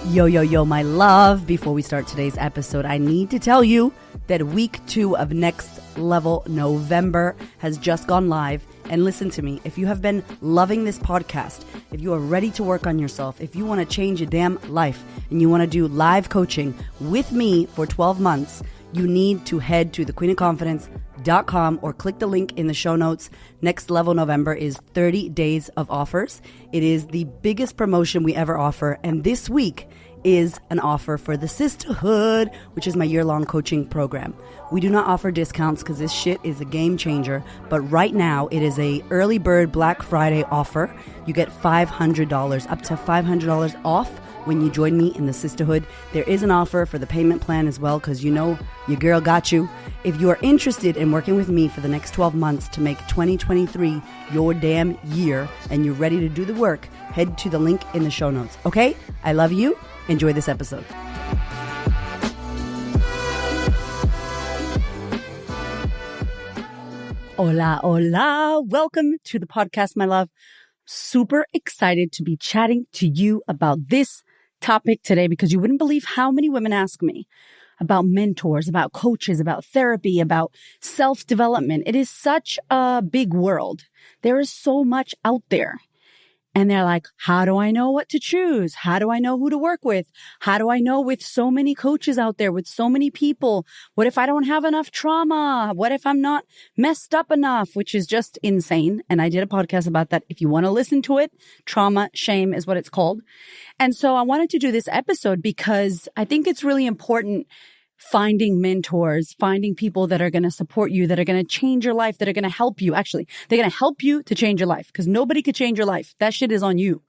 Yo, yo, yo, my love. Before we start today's episode, I need to tell you that week 2 of Next Level November has just gone live. And listen to me, if you have been loving this podcast, if you are ready to work on yourself, if you want to change your damn life and you want to do live coaching with me for 12 months, you need to head to thequeenofconfidence.com or click the link in the show notes. Next Level November is 30 days of offers. It is the biggest promotion we ever offer. And this week is an offer for the Sisterhood, which is my year-long coaching program. We do not offer discounts because this shit is a game changer. But right now, it is a early bird Black Friday offer. You get $500, up to $500 off when you join me in the Sisterhood. There is an offer for the payment plan as well, because you know your girl got you. If you are interested in working with me for the next 12 months to make 2023 your damn year and you're ready to do the work, head to the link in the show notes. Okay? I love you. Enjoy this episode. Hola, hola. Welcome to the podcast, my love. Super excited to be chatting to you about this topic today because you wouldn't believe how many women ask me about mentors, about coaches, about therapy, about self-development. It is such a big world. There is so much out there. And they're like, how do I know what to choose? How do I know who to work with? How do I know with so many coaches out there, with so many people? What if I don't have enough trauma? What if I'm not messed up enough? Which is just insane. And I did a podcast about that. If you want to listen to it, Trauma Shame is what it's called. And so I wanted to do this episode because I think it's really important finding mentors, finding people that are going to support you, that are going to change your life, that are going to help you. Actually, they're going to help you to change your life because nobody could change your life. That shit is on you.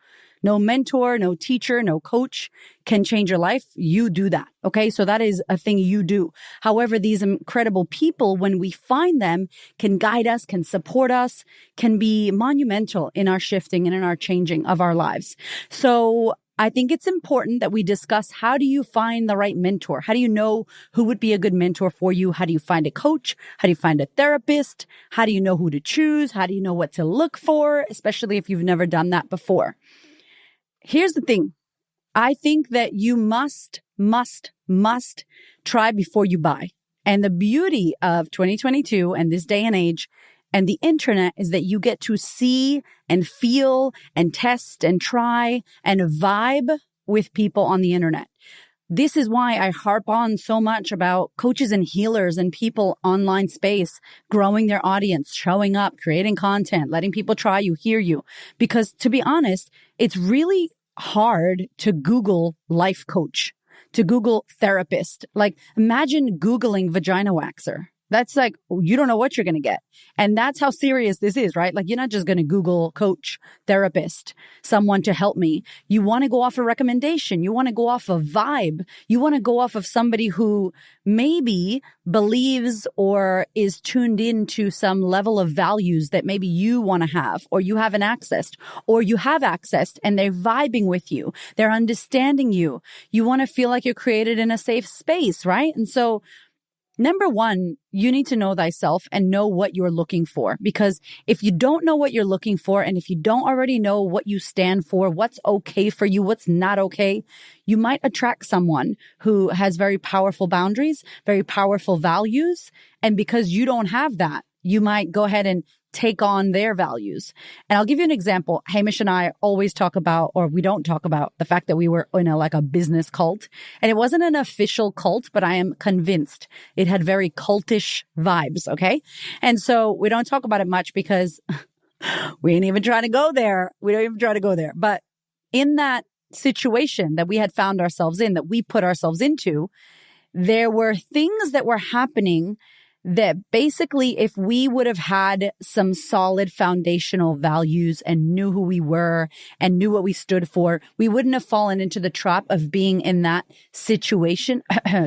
No mentor, no teacher, no coach can change your life. You do that. Okay. So that is a thing you do. However, these incredible people, when we find them, can guide us, can support us, can be monumental in our shifting and in our changing of our lives. So I think it's important that we discuss, how do you find the right mentor? How do you know who would be a good mentor for you? How do you find a coach? How do you find a therapist? How do you know who to choose? How do you know what to look for, especially if you've never done that before? Here's the thing. I think that you must try before you buy. And the beauty of 2022 and this day and age and the internet is that you get to see and feel and test and try and vibe with people on the internet. This is why I harp on so much about coaches and healers and people online space, growing their audience, showing up, creating content, letting people try you, hear you. Because to be honest, it's really hard to Google life coach, to Google therapist. Like imagine Googling vagina waxer. That's like, you don't know what you're going to get. And that's how serious this is, right? Like, you're not just going to Google coach, therapist, someone to help me. You want to go off a recommendation. You want to go off a vibe. You want to go off of somebody who maybe believes or is tuned into some level of values that maybe you want to have, or you haven't accessed, or you have accessed and they're vibing with you. They're understanding you. You want to feel like you're created in a safe space, right? And so number one, you need to know thyself and know what you're looking for. Because if you don't know what you're looking for, and if you don't already know what you stand for, what's okay for you, what's not okay, you might attract someone who has very powerful boundaries, very powerful values. And because you don't have that, you might go ahead and take on their values. And I'll give you an example. Hamish and I always talk about, or we don't talk about, the fact that we were in a business cult. And it wasn't an official cult, but I am convinced it had very cultish vibes. Okay. And so we don't talk about it much because we ain't even trying to go there. We don't even try to go there. But in that situation that we had found ourselves in, that we put ourselves into, there were things that were happening that basically, if we would have had some solid foundational values and knew who we were and knew what we stood for, we wouldn't have fallen into the trap of being in that situation,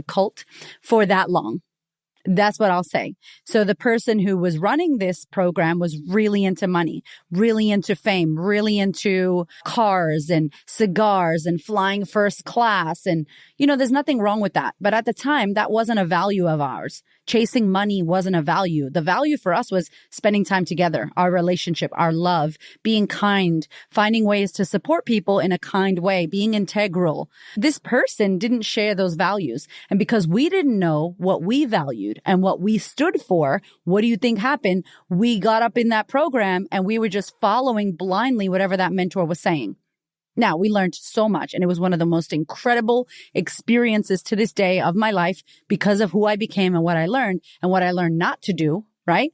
cult, for that long. That's what I'll say. So the person who was running this program was really into money, really into fame, really into cars and cigars and flying first class. And, there's nothing wrong with that. But at the time, that wasn't a value of ours. Chasing money wasn't a value. The value for us was spending time together, our relationship, our love, being kind, finding ways to support people in a kind way, being integral. This person didn't share those values. And because we didn't know what we valued and what we stood for, what do you think happened? We got up in that program and we were just following blindly whatever that mentor was saying. Now, we learned so much, and it was one of the most incredible experiences to this day of my life because of who I became and what I learned not to do, right?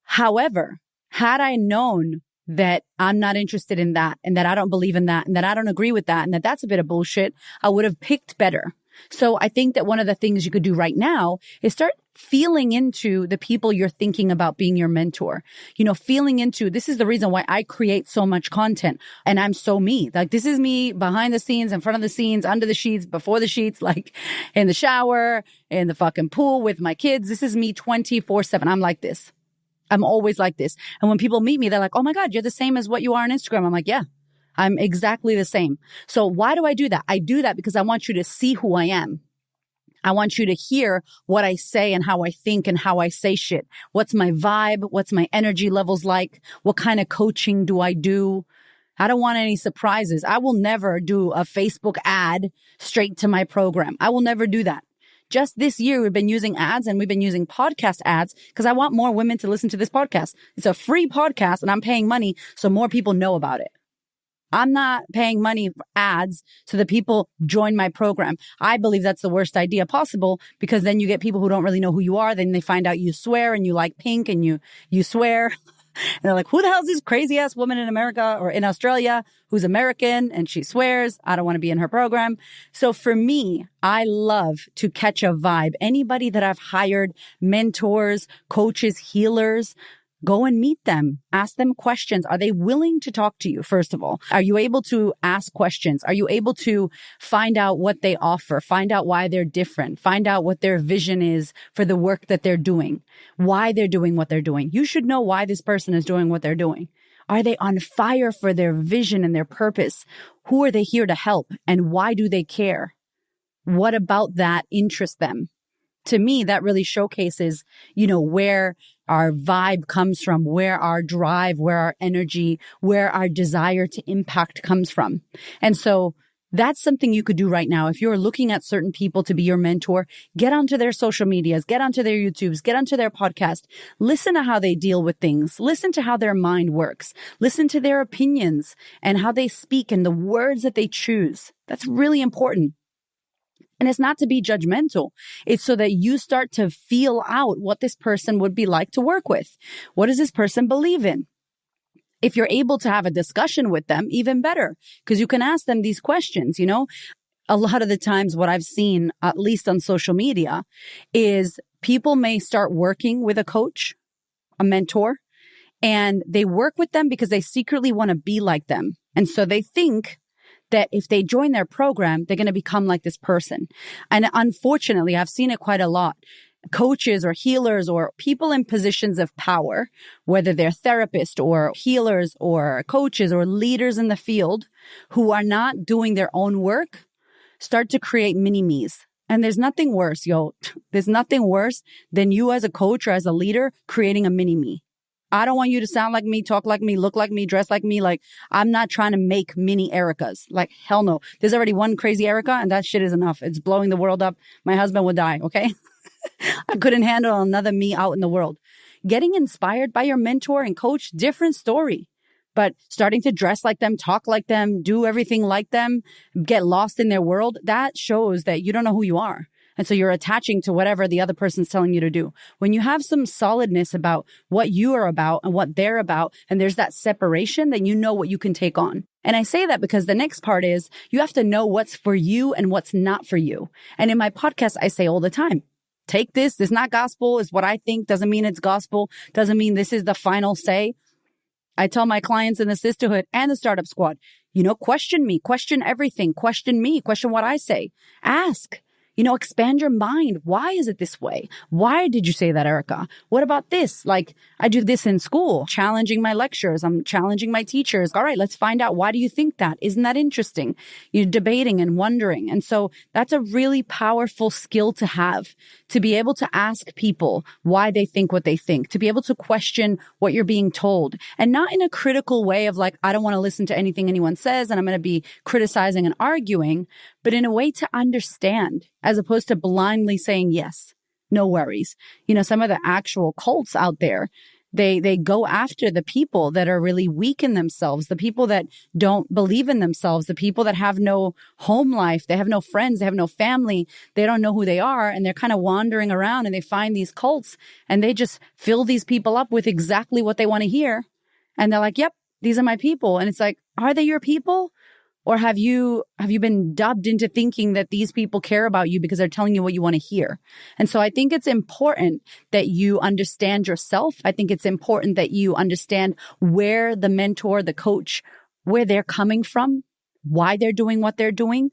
However, had I known that I'm not interested in that and that I don't believe in that and that I don't agree with that and that that's a bit of bullshit, I would have picked better. So I think that one of the things you could do right now is start feeling into the people you're thinking about being your mentor. Feeling into, this is the reason why I create so much content and I'm so me. Like, this is me behind the scenes, in front of the scenes, under the sheets, before the sheets, like in the shower, in the fucking pool with my kids. This is me 24/7. I'm like this. I'm always like this. And when people meet me, they're like, oh my God, you're the same as what you are on Instagram. I'm like, yeah. I'm exactly the same. So why do I do that? I do that because I want you to see who I am. I want you to hear what I say and how I think and how I say shit. What's my vibe? What's my energy levels like? What kind of coaching do I do? I don't want any surprises. I will never do a Facebook ad straight to my program. I will never do that. Just this year, we've been using ads and we've been using podcast ads because I want more women to listen to this podcast. It's a free podcast and I'm paying money so more people know about it. I'm not paying money for ads so that people join my program. I believe that's the worst idea possible because then you get people who don't really know who you are. Then they find out you swear and you like pink and you swear. And they're like, who the hell is this crazy ass woman in America or in Australia who's American and she swears? I don't want to be in her program. So for me, I love to catch a vibe. Anybody that I've hired, mentors, coaches, healers, go and meet them. Ask them questions. Are they willing to talk to you, first of all? Are you able to ask questions? Are you able to find out what they offer? Find out why they're different. Find out what their vision is for the work that they're doing, why they're doing what they're doing. You should know why this person is doing what they're doing. Are they on fire for their vision and their purpose? Who are they here to help? And why do they care? What about that interests them? To me, that really showcases, where our vibe comes from, where our drive, where our energy, where our desire to impact comes from. And so that's something you could do right now. If you're looking at certain people to be your mentor, get onto their social medias, get onto their YouTubes, get onto their podcast, listen to how they deal with things, listen to how their mind works, listen to their opinions and how they speak and the words that they choose. That's really important. And it's not to be judgmental. It's so that you start to feel out what this person would be like to work with. What does this person believe in? If you're able to have a discussion with them, even better, because you can ask them these questions. A lot of the times what I've seen, at least on social media, is people may start working with a coach, a mentor, and they work with them because they secretly want to be like them. And so they think that if they join their program, they're going to become like this person. And unfortunately, I've seen it quite a lot. Coaches or healers or people in positions of power, whether they're therapists or healers or coaches or leaders in the field who are not doing their own work, start to create mini-me's. And there's nothing worse, There's nothing worse than you as a coach or as a leader creating a mini-me. I don't want you to sound like me, talk like me, look like me, dress like me. Like, I'm not trying to make mini Ericas. Like, hell no. There's already one crazy Erica and that shit is enough. It's blowing the world up. My husband would die, okay? I couldn't handle another me out in the world. Getting inspired by your mentor and coach, different story. But starting to dress like them, talk like them, do everything like them, get lost in their world, that shows that you don't know who you are. And so you're attaching to whatever the other person's telling you to do. When you have some solidness about what you are about and what they're about, and there's that separation, then you know what you can take on. And I say that because the next part is you have to know what's for you and what's not for you. And in my podcast, I say all the time, take this. This is not gospel. It's what I think. Doesn't mean it's gospel. Doesn't mean this is the final say. I tell my clients in the sisterhood and the startup squad, question me, question everything, question me, question what I say. Ask. Expand your mind. Why is it this way? Why did you say that, Erica? What about this? Like, I do this in school, challenging my lectures. I'm challenging my teachers. All right, let's find out. Why do you think that? Isn't that interesting? You're debating and wondering. And so that's a really powerful skill to have, to be able to ask people why they think what they think, to be able to question what you're being told, and not in a critical way of like, I don't want to listen to anything anyone says and I'm going to be criticizing and arguing, but in a way to understand, as opposed to blindly saying, yes, no worries. Some of the actual cults out there, they go after the people that are really weak in themselves, the people that don't believe in themselves, the people that have no home life, they have no friends, they have no family, they don't know who they are, and they're kind of wandering around and they find these cults and they just fill these people up with exactly what they want to hear. And they're like, yep, these are my people. And it's like, are they your people? Or have you been dubbed into thinking that these people care about you because they're telling you what you want to hear? And so I think it's important that you understand yourself. I think it's important that you understand where the mentor, the coach, where they're coming from, why they're doing what they're doing,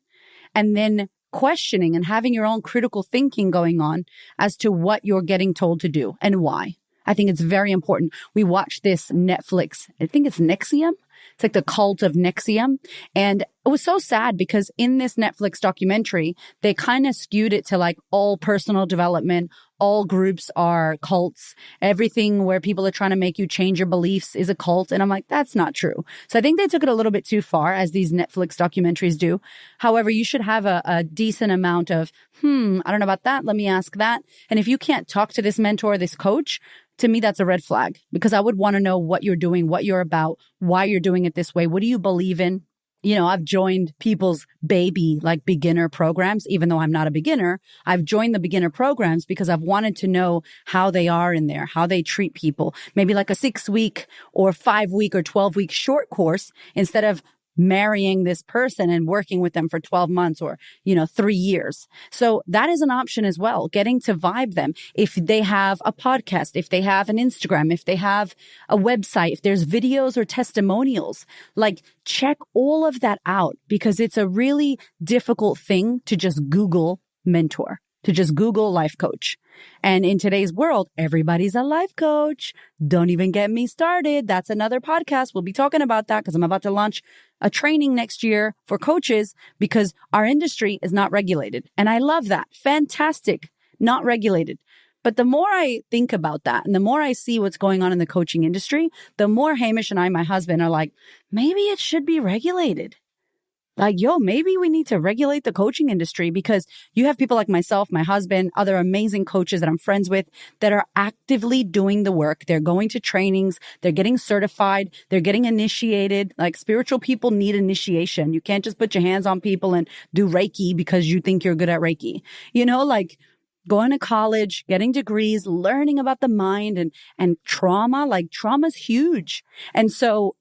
and then questioning and having your own critical thinking going on as to what you're getting told to do and why. I think it's very important. We watched this Netflix, I think it's NXIVM. It's like the cult of NXIVM. And it was so sad because in this Netflix documentary, they kind of skewed it to like all personal development, all groups are cults, everything where people are trying to make you change your beliefs is a cult. And I'm like, that's not true. So I think they took it a little bit too far, as these Netflix documentaries do. However, you should have a decent amount of, I don't know about that. Let me ask that. And if you can't talk to this mentor, this coach, to me, that's a red flag, because I would want to know what you're doing, what you're about, why you're doing it this way. What do you believe in? I've joined people's like beginner programs, even though I'm not a beginner. I've joined the beginner programs because I've wanted to know how they are in there, how they treat people, maybe like a 6-week or 5-week or 12-week short course instead of marrying this person and working with them for 12 months or, 3 years. So that is an option as well, getting to vibe them. If they have a podcast, if they have an Instagram, if they have a website, if there's videos or testimonials, like check all of that out, because it's a really difficult thing to just Google mentor, to just Google life coach. And in today's world, everybody's a life coach. Don't even get me started. That's another podcast. We'll be talking about that because I'm about to launch a training next year for coaches, because our industry is not regulated. And I love that. Fantastic. Not regulated. But the more I think about that and the more I see what's going on in the coaching industry, the more Hamish and I, my husband, are like, maybe it should be regulated. Like, maybe we need to regulate the coaching industry, because you have people like myself, my husband, other amazing coaches that I'm friends with that are actively doing the work. They're going to trainings. They're getting certified. They're getting initiated. Like, spiritual people need initiation. You can't just put your hands on people and do Reiki because you think you're good at Reiki. Like going to college, getting degrees, learning about the mind and trauma. Like, trauma's huge. And so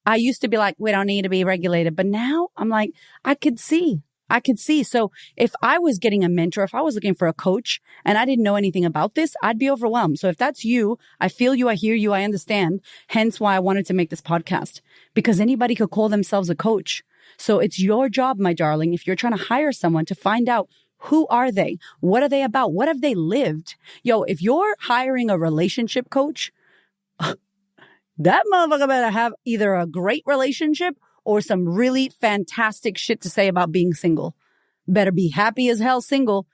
I used to be like, we don't need to be regulated. But now I'm like, I could see. So if I was getting a mentor, if I was looking for a coach and I didn't know anything about this, I'd be overwhelmed. So if that's you, I feel you, I hear you, I understand. Hence why I wanted to make this podcast, because anybody could call themselves a coach. So it's your job, my darling, if you're trying to hire someone, to find out, who are they? What are they about? What have they lived? If you're hiring a relationship coach, that motherfucker better have either a great relationship or some really fantastic shit to say about being single. Better be happy as hell single.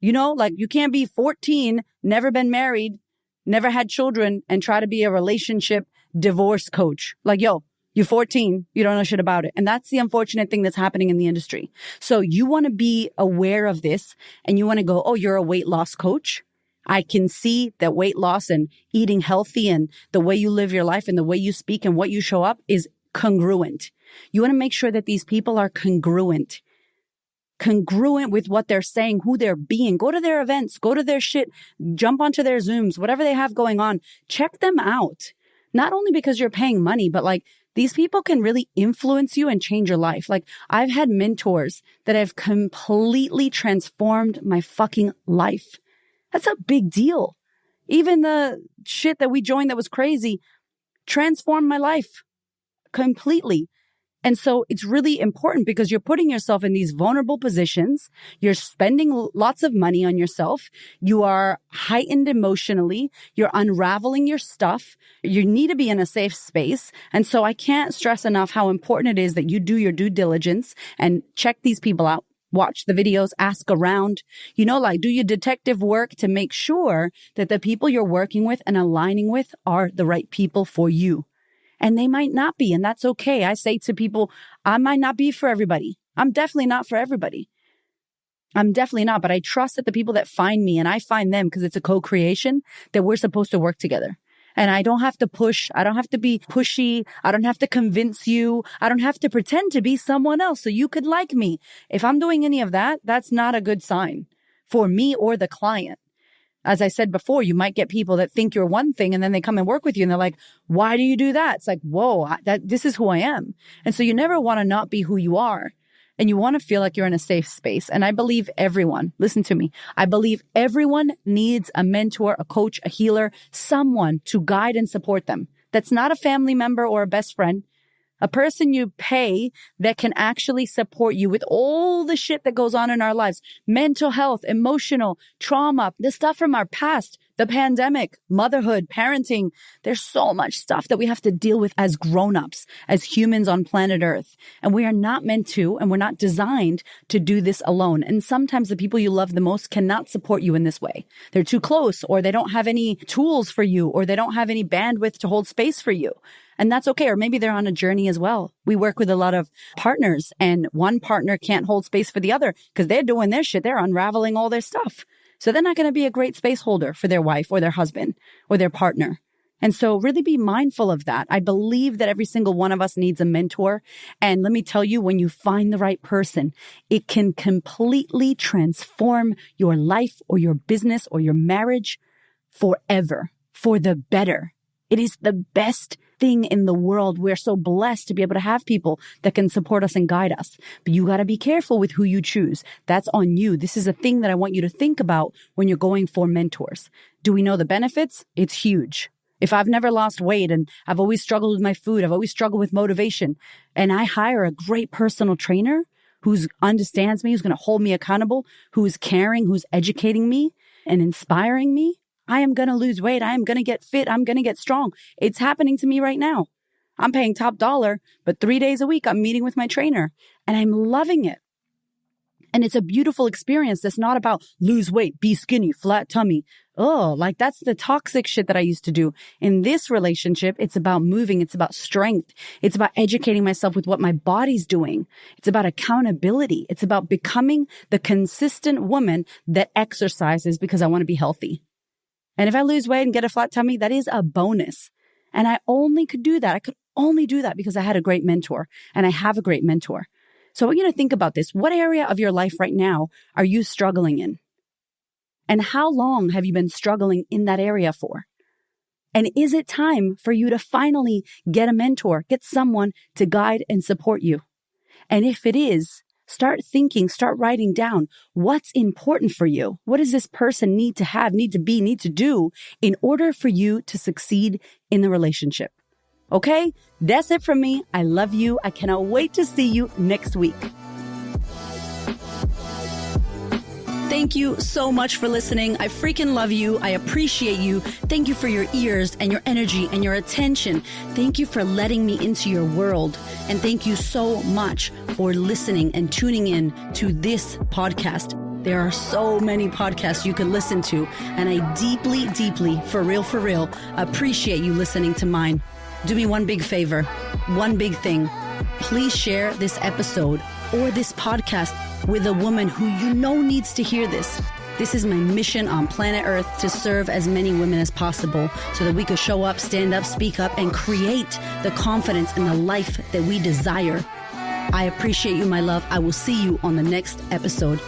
Like, you can't be 14, never been married, never had children, and try to be a relationship divorce coach. Like, you're 14, you don't know shit about it. And that's the unfortunate thing that's happening in the industry. So you want to be aware of this, and you want to go, oh, you're a weight loss coach? I can see that weight loss and eating healthy and the way you live your life and the way you speak and what you show up is congruent. You want to make sure that these people are congruent with what they're saying, who they're being. Go to their events, go to their shit, jump onto their Zooms, whatever they have going on. Check them out. Not only because you're paying money, but like, these people can really influence you and change your life. Like, I've had mentors that have completely transformed my fucking life. That's a big deal. Even the shit that we joined that was crazy transformed my life completely. And so it's really important because you're putting yourself in these vulnerable positions. You're spending lots of money on yourself. You are heightened emotionally. You're unraveling your stuff. You need to be in a safe space. And so I can't stress enough how important it is that you do your due diligence and check these people out. Watch the videos, ask around, do your detective work to make sure that the people you're working with and aligning with are the right people for you. And they might not be, and that's okay. I say to people, I might not be for everybody. I'm definitely not for everybody. I'm definitely not, but I trust that the people that find me and I find them, because it's a co-creation, that we're supposed to work together. And I don't have to push. I don't have to be pushy. I don't have to convince you. I don't have to pretend to be someone else so you could like me. If I'm doing any of that, that's not a good sign for me or the client. As I said before, you might get people that think you're one thing and then they come and work with you and they're like, why do you do that? It's like, whoa, this is who I am. And so you never want to not be who you are. And you want to feel like you're in a safe space. And I believe everyone, listen to me, I believe everyone needs a mentor, a coach, a healer, someone to guide and support them. That's not a family member or a best friend. A person you pay that can actually support you with all the shit that goes on in our lives. Mental health, emotional, trauma, the stuff from our past, the pandemic, motherhood, parenting. There's so much stuff that we have to deal with as grown-ups, as humans on planet Earth. And we are not meant to, and we're not designed to do this alone. And sometimes the people you love the most cannot support you in this way. They're too close, or they don't have any tools for you, or they don't have any bandwidth to hold space for you. And that's okay. Or maybe they're on a journey as well. We work with a lot of partners and one partner can't hold space for the other because they're doing their shit. They're unraveling all their stuff. So they're not going to be a great space holder for their wife or their husband or their partner. And so really be mindful of that. I believe that every single one of us needs a mentor. And let me tell you, when you find the right person, it can completely transform your life or your business or your marriage forever, for the better. It is the best thing in the world. We're so blessed to be able to have people that can support us and guide us. But you got to be careful with who you choose. That's on you. This is a thing that I want you to think about when you're going for mentors. Do we know the benefits? It's huge. If I've never lost weight and I've always struggled with my food, I've always struggled with motivation, and I hire a great personal trainer who understands me, who's going to hold me accountable, who is caring, who's educating me and inspiring me, I am going to lose weight. I am going to get fit. I'm going to get strong. It's happening to me right now. I'm paying top dollar, but 3 days a week, I'm meeting with my trainer and I'm loving it. And it's a beautiful experience. That's not about lose weight, be skinny, flat tummy. Oh, like that's the toxic shit that I used to do. In this relationship, it's about moving. It's about strength. It's about educating myself with what my body's doing. It's about accountability. It's about becoming the consistent woman that exercises because I want to be healthy. And if I lose weight and get a flat tummy, that is a bonus. And I only could do that. I could only do that because I had a great mentor, and I have a great mentor. So I want you to think about this. What area of your life right now are you struggling in? And how long have you been struggling in that area for? And is it time for you to finally get a mentor, get someone to guide and support you? And if it is, start thinking, start writing down what's important for you. What does this person need to have, need to be, need to do in order for you to succeed in the relationship? Okay, that's it from me. I love you. I cannot wait to see you next week. Thank you so much for listening. I freaking love you. I appreciate you. Thank you for your ears and your energy and your attention. Thank you for letting me into your world. And thank you so much for listening and tuning in to this podcast. There are so many podcasts you can listen to, and I deeply, deeply, for real, appreciate you listening to mine. Do me one big favor, one big thing. Please share this episode or this podcast with a woman who you know needs to hear this. This is my mission on planet Earth, to serve as many women as possible so that we could show up, stand up, speak up, and create the confidence and the life that we desire. I appreciate you, my love. I will see you on the next episode.